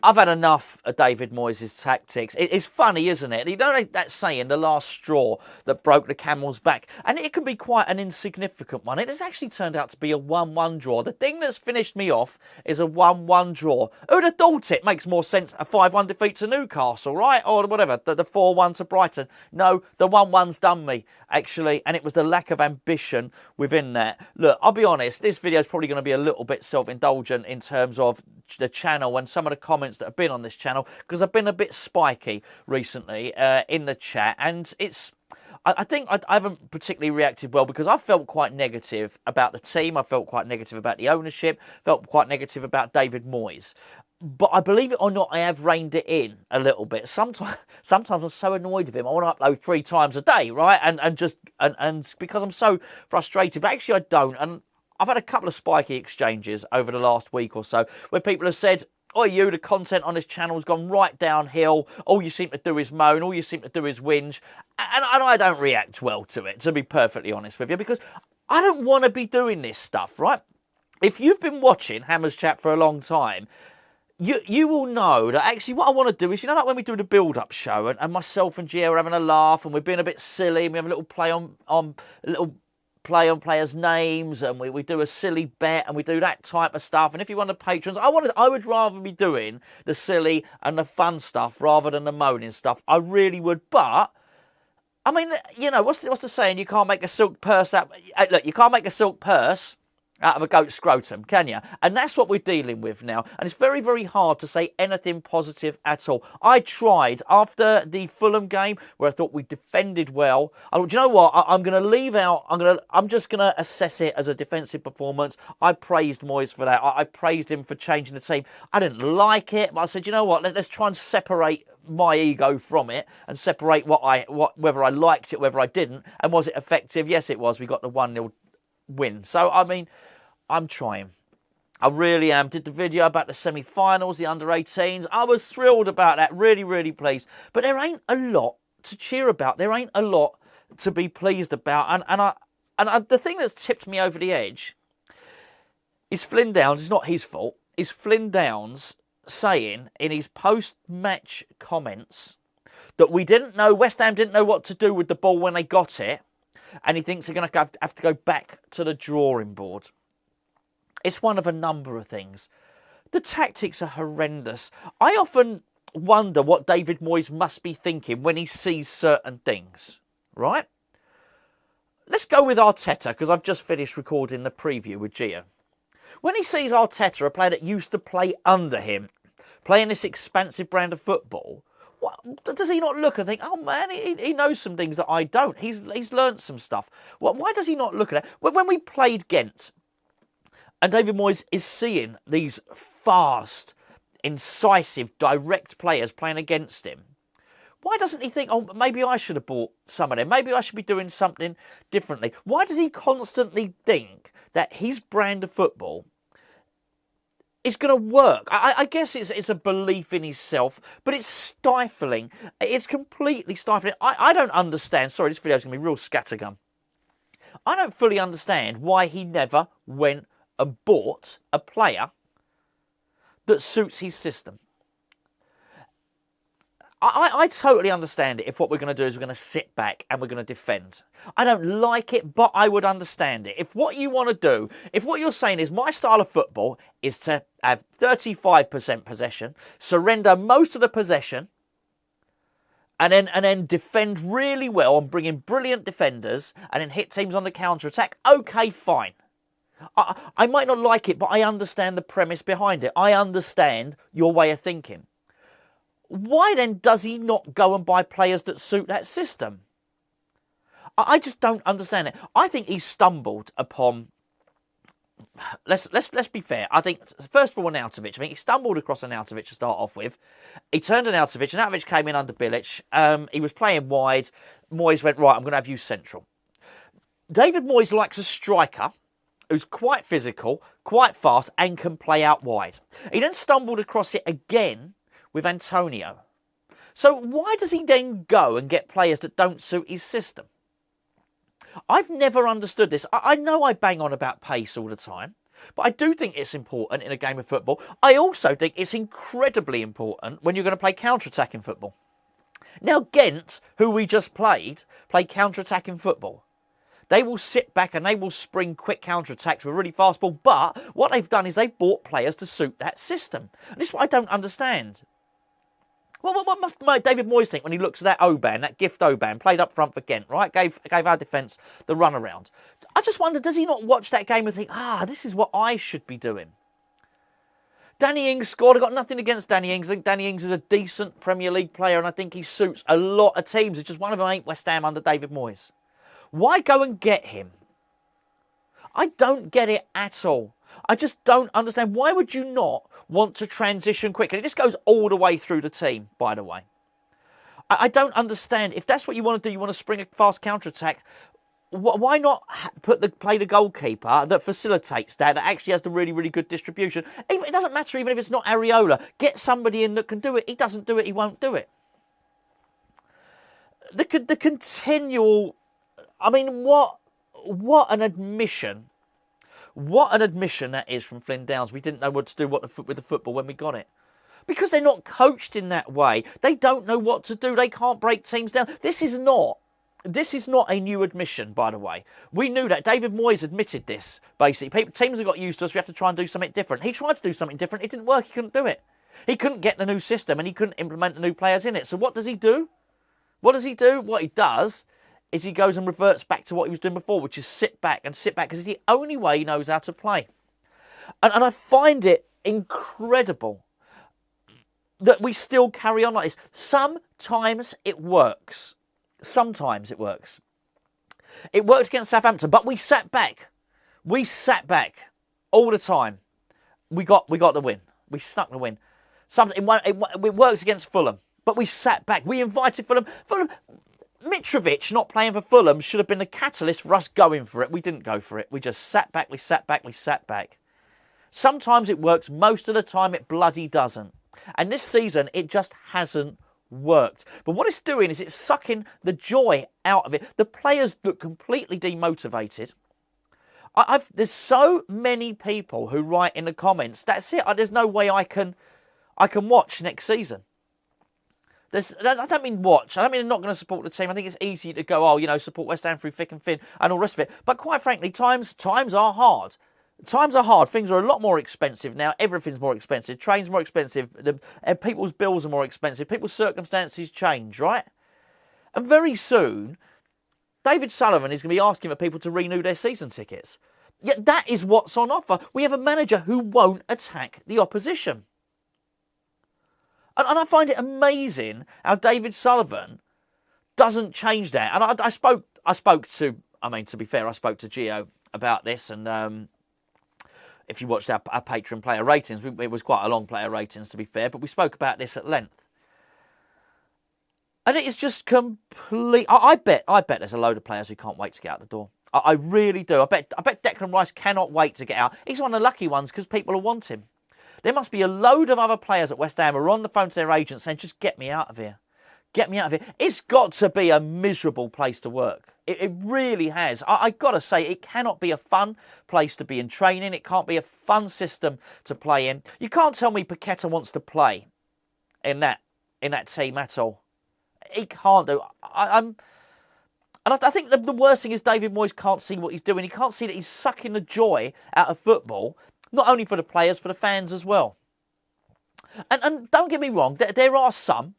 I've had enough of David Moyes' tactics. It's funny, isn't it? You know that saying, the last straw that broke the camel's back? And it can be quite an insignificant one. It has actually turned out to be a 1-1 draw. The thing that's finished me off is a 1-1 draw. Who'd have thought it? Makes more sense a 5-1 defeat to Newcastle, right? Or whatever, the 4-1 to Brighton. No, the 1-1's done me, actually. And it was the lack of ambition within that. Look, I'll be honest, this video is probably going to be a little bit self-indulgent in terms of the channel and some of the comments that have been on this channel, because I've been a bit spiky recently in the chat, and I think I haven't particularly reacted well because I felt quite negative about the team. I felt quite negative about the ownership, felt quite negative about David Moyes. But I believe it or not, I have reined it in a little bit. Sometimes I'm so annoyed with him, I want to upload 3 times a day, right? And because I'm so frustrated, but actually I don't. And I've had a couple of spiky exchanges over the last week or so where people have said, "Oh, the content on this channel has gone right downhill. All you seem to do is moan. All you seem to do is whinge." And I don't react well to it, to be perfectly honest with you, because I don't want to be doing this stuff, right? If you've been watching Hammers Chat for a long time, you will know that actually what I want to do is, like when we do the build-up show and myself and Gia are having a laugh and we're being a bit silly and we have a little play on players' names, and we do a silly bet, and we do that type of stuff. And if you want the patrons, I would rather be doing the silly and the fun stuff rather than the moaning stuff. I really would. But I mean, what's the saying? You can't make a silk purse out. Look, you can't make a silk purse out of a goat's scrotum, can you? And that's what we're dealing with now. And it's very, very hard to say anything positive at all. I tried after the Fulham game where I thought we defended well. I thought, do you know what? I'm going to leave out. I'm just going to assess it as a defensive performance. I praised Moyes for that. I praised him for changing the team. I didn't like it, but I said, you know what? Let's try and separate my ego from it and separate whether I liked it, whether I didn't, and was it effective? Yes, it was. We got the 1-0 win. So I mean, I'm trying. I really am. Did the video about the semi-finals, the under-18s. I was thrilled about that. Really, really pleased. But there ain't a lot to cheer about. There ain't a lot to be pleased about. And the thing that's tipped me over the edge is Flynn Downs. It's not his fault. Is Flynn Downs saying in his post-match comments that West Ham didn't know what to do with the ball when they got it, and he thinks they're going to have to go back to the drawing board. It's one of a number of things. The tactics are horrendous. I often wonder what David Moyes must be thinking when he sees certain things, right? Let's go with Arteta, because I've just finished recording the preview with Gia. When he sees Arteta, a player that used to play under him, playing this expansive brand of football, does he not look and think, oh man, he knows some things that I don't. He's learnt some stuff. Why does he not look at it? When we played Gent, and David Moyes is seeing these fast, incisive, direct players playing against him, why doesn't he think, oh, maybe I should have bought some of them. Maybe I should be doing something differently. Why does he constantly think that his brand of football is going to work? I guess it's a belief in himself, but it's stifling. It's completely stifling. I don't understand. Sorry, this video is going to be real scattergun. I don't fully understand why he never went and bought a player that suits his system. I totally understand it if what we're going to do is we're going to sit back and we're going to defend. I don't like it, but I would understand it. If what you want to do, if what you're saying is my style of football is to have 35% possession, surrender most of the possession, and then defend really well and bring in brilliant defenders and then hit teams on the counter-attack, okay, fine. I might not like it, but I understand the premise behind it. I understand your way of thinking. Why then does he not go and buy players that suit that system? I just don't understand it. I think he stumbled upon. Let's be fair. I think first of all, Arnautovic. I think he stumbled across Arnautovic to start off with. He turned Arnautovic. Arnautovic came in under Bilic. He was playing wide. Moyes went, right, I'm going to have you central. David Moyes likes a striker who's quite physical, quite fast, and can play out wide. He then stumbled across it again with Antonio. So why does he then go and get players that don't suit his system? I've never understood this. I know I bang on about pace all the time, But I do think it's important in a game of football. I also think it's incredibly important when you're going to play counter-attacking football. Now, Gent, who we just played, play counter-attacking football. They will sit back and they will spring quick counter-attacks with a really fast ball. But what they've done is they've bought players to suit that system. And this is what I don't understand. Well, what must David Moyes think when he looks at that Oban, that gift Oban, played up front for Gent, right? Gave our defence the runaround. I just wonder, does he not watch that game and think, this is what I should be doing? Danny Ings scored. I've got nothing against Danny Ings. I think Danny Ings is a decent Premier League player and I think he suits a lot of teams. It's just one of them ain't West Ham under David Moyes. Why go and get him? I don't get it at all. I just don't understand. Why would you not want to transition quickly? This goes all the way through the team, by the way. I don't understand. If that's what you want to do, you want to spring a fast counter-attack, why not play the goalkeeper that facilitates that actually has the really, really good distribution? It doesn't matter even if it's not Areola. Get somebody in that can do it. He doesn't do it, he won't do it. The continual... I mean, what an admission. What an admission that is from Flynn Downs. We didn't know what to do with the football when we got it. Because they're not coached in that way. They don't know what to do. They can't break teams down. This is not a new admission, by the way. We knew that. David Moyes admitted this, basically. Teams have got used to us. We have to try and do something different. He tried to do something different. It didn't work. He couldn't do it. He couldn't get the new system and he couldn't implement the new players in it. So what does he do? What does he do? What he does is he goes and reverts back to what he was doing before, which is sit back, because it's the only way he knows how to play. And I find it incredible that we still carry on like this. Sometimes it works. Sometimes it works. It worked against Southampton, but we sat back. We sat back all the time. We got the win. We snuck the win. It works against Fulham, but we sat back. We invited Fulham. Mitrovic not playing for Fulham should have been the catalyst for us going for it. We didn't go for it. We just sat back, we sat back, we sat back. Sometimes it works. Most of the time it bloody doesn't. And this season it just hasn't worked. But what it's doing is it's sucking the joy out of it. The players look completely demotivated. There's so many people who write in the comments, that's it. There's no way I can watch next season. I don't mean watch. I don't mean I'm not going to support the team. I think it's easy to go, support West Ham through thick and thin and all the rest of it. But quite frankly, times are hard. Times are hard. Things are a lot more expensive now. Everything's more expensive. Trains more expensive. People's bills are more expensive. People's circumstances change, right? And very soon, David Sullivan is going to be asking for people to renew their season tickets. Yet that is what's on offer. We have a manager who won't attack the opposition. And I find it amazing how David Sullivan doesn't change that. And I spoke to Gio about this. And if you watched our Patreon player ratings, it was quite a long player ratings, to be fair. But we spoke about this at length. And it is just complete. I bet there's a load of players who can't wait to get out the door. I really do. I bet Declan Rice cannot wait to get out. He's one of the lucky ones because people will want him. There must be a load of other players at West Ham who are on the phone to their agents saying, just get me out of here. Get me out of here. It's got to be a miserable place to work. It really has. I got to say, it cannot be a fun place to be in training. It can't be a fun system to play in. You can't tell me Paqueta wants to play in that team at all. He can't do. And I think the worst thing is David Moyes can't see what he's doing. He can't see that he's sucking the joy out of football, not only for the players, for the fans as well. And don't get me wrong, there are some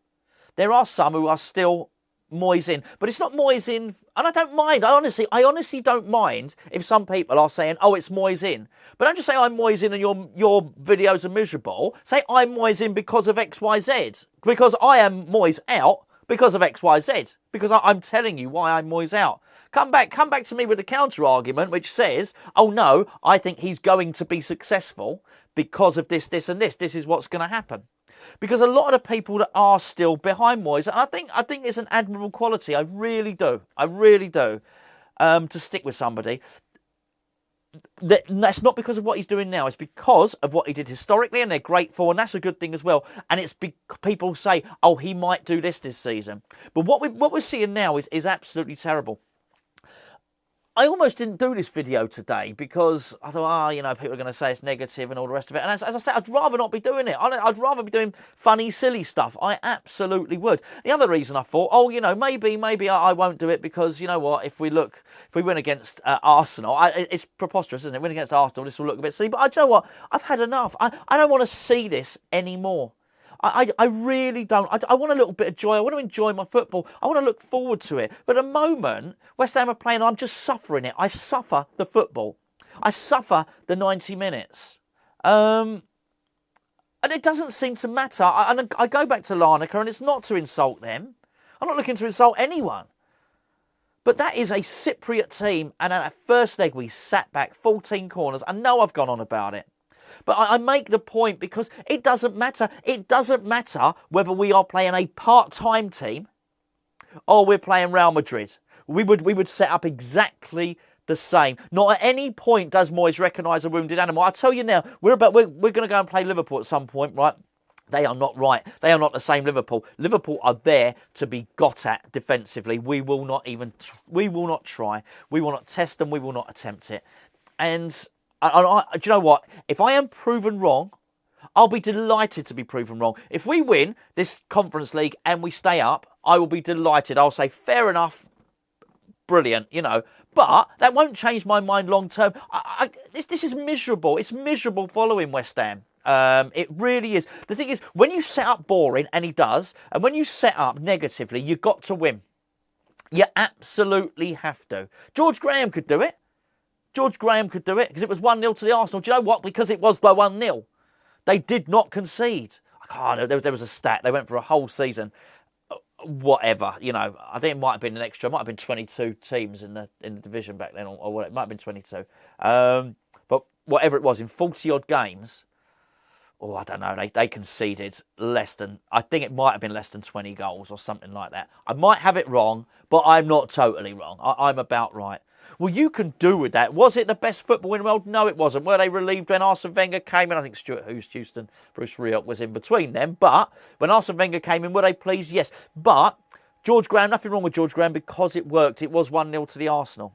who are still Moyes in, but it's not Moyes in, and I don't mind. I honestly don't mind if some people are saying, "Oh, it's Moyes in," but don't just say I'm Moyes in and your videos are miserable. Say I'm Moyes in because of X, Y, Z, because I am Moyes out because of X, Y, Z, because I'm telling you why I'm Moyes out. Come back to me with a counter argument which says, "Oh no, I think he's going to be successful because of this, this, and this. This is what's going to happen." Because a lot of the people that are still behind Moyes, and I think it's an admirable quality. I really do, to stick with somebody. That's not because of what he's doing now. It's because of what he did historically, and they're grateful, and that's a good thing as well. And it's people say, "Oh, he might do this season," but what we're seeing now is absolutely terrible. I almost didn't do this video today because I thought, people are going to say it's negative and all the rest of it. And as I said, I'd rather not be doing it. I'd rather be doing funny, silly stuff. I absolutely would. The other reason I thought, maybe I won't do it because, you know what, if we win against Arsenal, it's preposterous, isn't it? Win against Arsenal, this will look a bit silly. But you know what, I've had enough. I don't want to see this anymore. I really don't. I want a little bit of joy. I want to enjoy my football. I want to look forward to it. But at the moment, West Ham are playing, I'm just suffering it. I suffer the football. I suffer the 90 minutes. And it doesn't seem to matter. I go back to Larnaca, and it's not to insult them. I'm not looking to insult anyone. But that is a Cypriot team. And at first leg, we sat back 14 corners. I know I've gone on about it. But I make the point because it doesn't matter. It doesn't matter whether we are playing a part-time team or we're playing Real Madrid. We would set up exactly the same. Not at any point does Moyes recognise a wounded animal. I tell you now, we're going to go and play Liverpool at some point, right? They are not right. They are not the same Liverpool. Liverpool are there to be got at defensively. We will not try. We will not test them. We will not attempt it. And do you know what? If I am proven wrong, I'll be delighted to be proven wrong. If we win this Conference League and we stay up, I will be delighted. I'll say, fair enough, brilliant, But that won't change my mind long term. This is miserable. It's miserable following West Ham. It really is. The thing is, when you set up boring, and he does, and when you set up negatively, you've got to win. You absolutely have to. George Graham could do it. George Graham could do it because it was 1-0 to the Arsenal. Do you know what? Because it was by 1-0. They did not concede. There was a stat. They went for a whole season. Whatever, I think it might have been an extra. It might have been 22 teams in the division back then, or it might have been 22. But whatever it was, in 40-odd games, I don't know, they conceded less than, I think it might have been less than 20 goals or something like that. I might have it wrong, but I'm not totally wrong. I'm about right. Well, you can do with that. Was it the best football in the world? No, it wasn't. Were they relieved when Arsene Wenger came in? I think Stuart Houston, Bruce Rioch was in between them. But when Arsene Wenger came in, were they pleased? Yes. But George Graham, nothing wrong with George Graham because it worked. It was 1-0 to the Arsenal.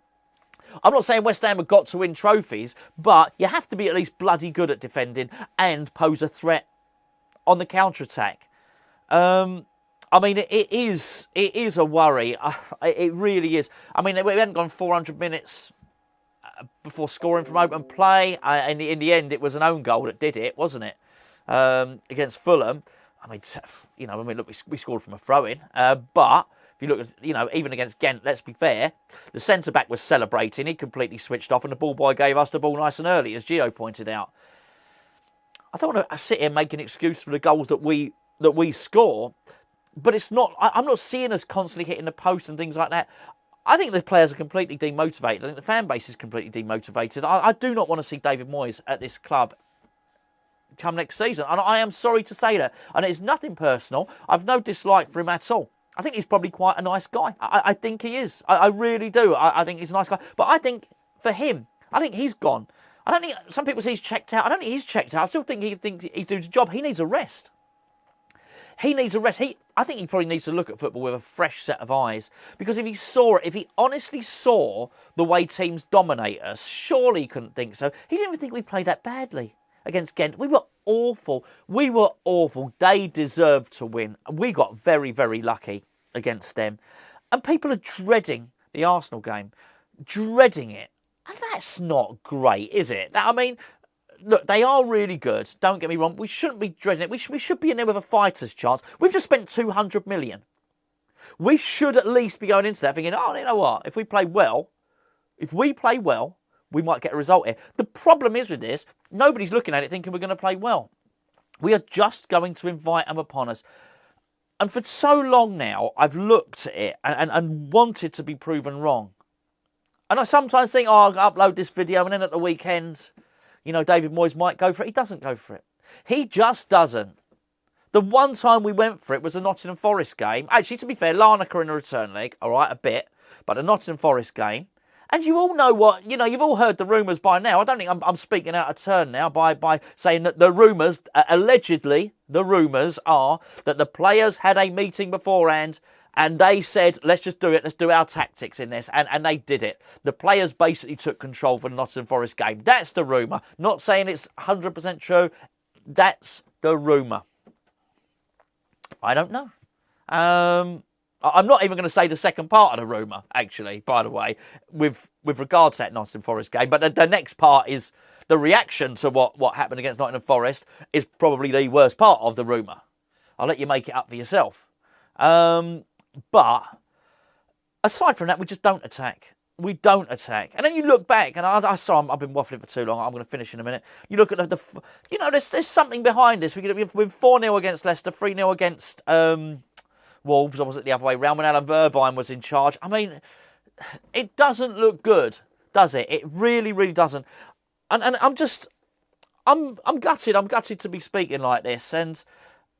I'm not saying West Ham have got to win trophies, but you have to be at least bloody good at defending and pose a threat on the counter-attack. It is a worry. It really is. We hadn't gone 400 minutes before scoring from open play. In the end, it was an own goal that did it, wasn't it? Against Fulham. Look, we scored from a throw-in. But if you look at, even against Gent, let's be fair, the centre-back was celebrating. He completely switched off, and the ball boy gave us the ball nice and early, as Gio pointed out. I don't want to sit here and make an excuse for the goals that we score. But it's not. I'm not seeing us constantly hitting the post and things like that. I think the players are completely demotivated. I think the fan base is completely demotivated. I do not want to see David Moyes at this club come next season. And I am sorry to say that. And it's nothing personal. I've no dislike for him at all. I think he's probably quite a nice guy. I think he is. I really do. I think he's a nice guy. But I think for him, I think he's gone. I don't think some people say he's checked out. I don't think he's checked out. I still think he thinks he's doing his job. He needs a rest. He needs a rest. I think he probably needs to look at football with a fresh set of eyes. Because if he honestly saw the way teams dominate us, surely he couldn't think so. He didn't even think we played that badly against Gent. We were awful. They deserved to win. We got very, very lucky against them. And people are dreading the Arsenal game. Dreading it. And that's not great, is it? Look, they are really good. Don't get me wrong. We shouldn't be dreading it. We should be in there with a fighter's chance. We've just spent 200 million. We should at least be going into that thinking, you know what? If we play well, we might get a result here. The problem is with this, nobody's looking at it thinking we're going to play well. We are just going to invite them upon us. And for so long now, I've looked at it and wanted to be proven wrong. And I sometimes think, I'll upload this video and then at the weekend, David Moyes might go for it. He doesn't go for it. He just doesn't. The one time we went for it was the Nottingham Forest game. Actually, to be fair, Larnaca in the return leg, all right, a bit. But the Nottingham Forest game. And you all know what, you've all heard the rumours by now. I don't think I'm speaking out of turn now by saying that the rumours, allegedly, the rumours are that the players had a meeting beforehand And they said, let's just do it. Let's do our tactics in this. And they did it. The players basically took control for the Nottingham Forest game. That's the rumour. Not saying it's 100% true. That's the rumour. I don't know. I'm not even going to say the second part of the rumour, actually, by the way, with regards to that Nottingham Forest game. But the next part is the reaction to what happened against Nottingham Forest is probably the worst part of the rumour. I'll let you make it up for yourself. But aside from that, we just don't attack. We don't attack. And then you look back, and I've been waffling for too long. I'm going to finish in a minute. You look at there's something behind this. We've been 4-0 against Leicester, 3-0 against Wolves. I was the other way round when Alan Vervine was in charge. I mean, it doesn't look good, does it? It really, really doesn't. And I'm gutted. I'm gutted to be speaking like this. And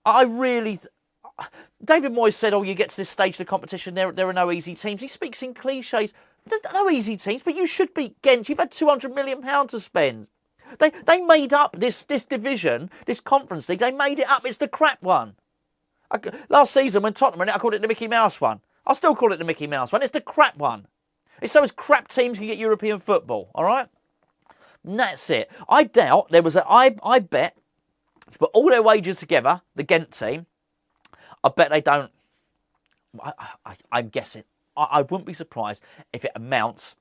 David Moyes said, you get to this stage of the competition, there are no easy teams. He speaks in cliches. There's no easy teams, but you should beat Gent. You've had £200 million to spend. They made up this division, this Conference League. They made it up. It's the crap one. Last season when Tottenham were in it, I called it the Mickey Mouse one. I'll still call it the Mickey Mouse one. It's the crap one. It's so as crap teams can get European football, all right? And that's it. I doubt there was I bet, if you put all their wages together, the Gent team, I bet they don't. I'm guessing. I wouldn't be surprised if it amounts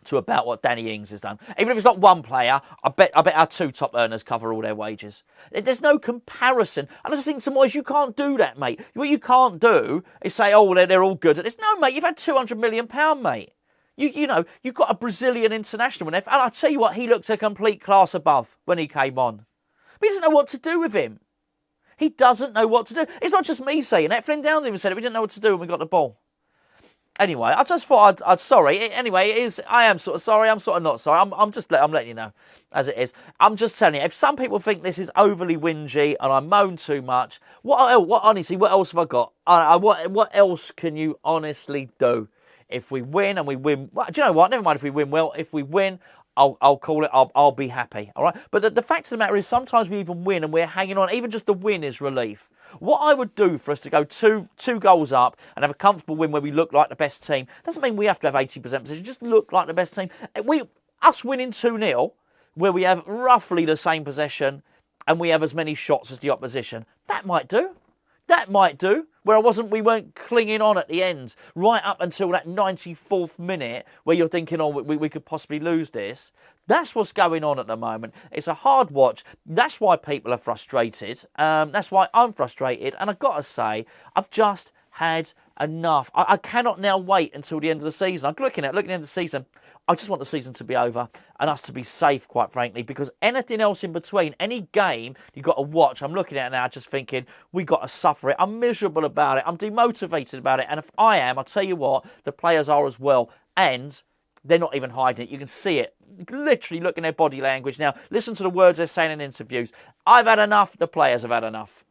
to about what Danny Ings has done. Even if it's not one player, I bet our two top earners cover all their wages. There's no comparison. And I just think, Moyes, you can't do that, mate. What you can't do is say, they're all good at this. No, mate, you've had £200 million, mate. You've got a Brazilian international in there. And I'll tell you what, he looked a complete class above when he came on. But he doesn't know what to do with him. He doesn't know what to do. It's not just me saying that. Flynn Downs even said it. We didn't know what to do when we got the ball. Anyway, I just thought I'd sorry. Anyway, it is. I am sort of sorry. I'm sort of not sorry. I'm letting you know as it is. I'm just telling you. If some people think this is overly whingy and I moan too much, honestly, what else have I got? What else can you honestly do? If we win and we win, well, do you know what? Never mind if we win well. If we win, I'll call it. I'll be happy. All right. But the fact of the matter is, sometimes we even win and we're hanging on. Even just the win is relief. What I would do for us to go two goals up and have a comfortable win where we look like the best team doesn't mean we have to have 80% possession. Just look like the best team. Us winning 2-0, where we have roughly the same possession and we have as many shots as the opposition. That might do. That might do. Where we weren't clinging on at the end, right up until that 94th minute, where you're thinking, we could possibly lose this. That's what's going on at the moment. It's a hard watch. That's why people are frustrated. That's why I'm frustrated. And I've got to say, I've just had enough. I cannot now wait until the end of the season. I'm looking at the end of the season. I just want the season to be over and us to be safe, quite frankly, because anything else in between, any game you've got to watch, I'm looking at it now just thinking, we got to suffer it. I'm miserable about it. I'm demotivated about it. And if I am, I'll tell you what, the players are as well. And they're not even hiding it. You can see it. Literally look in their body language. Now, listen to the words they're saying in interviews. I've had enough. The players have had enough.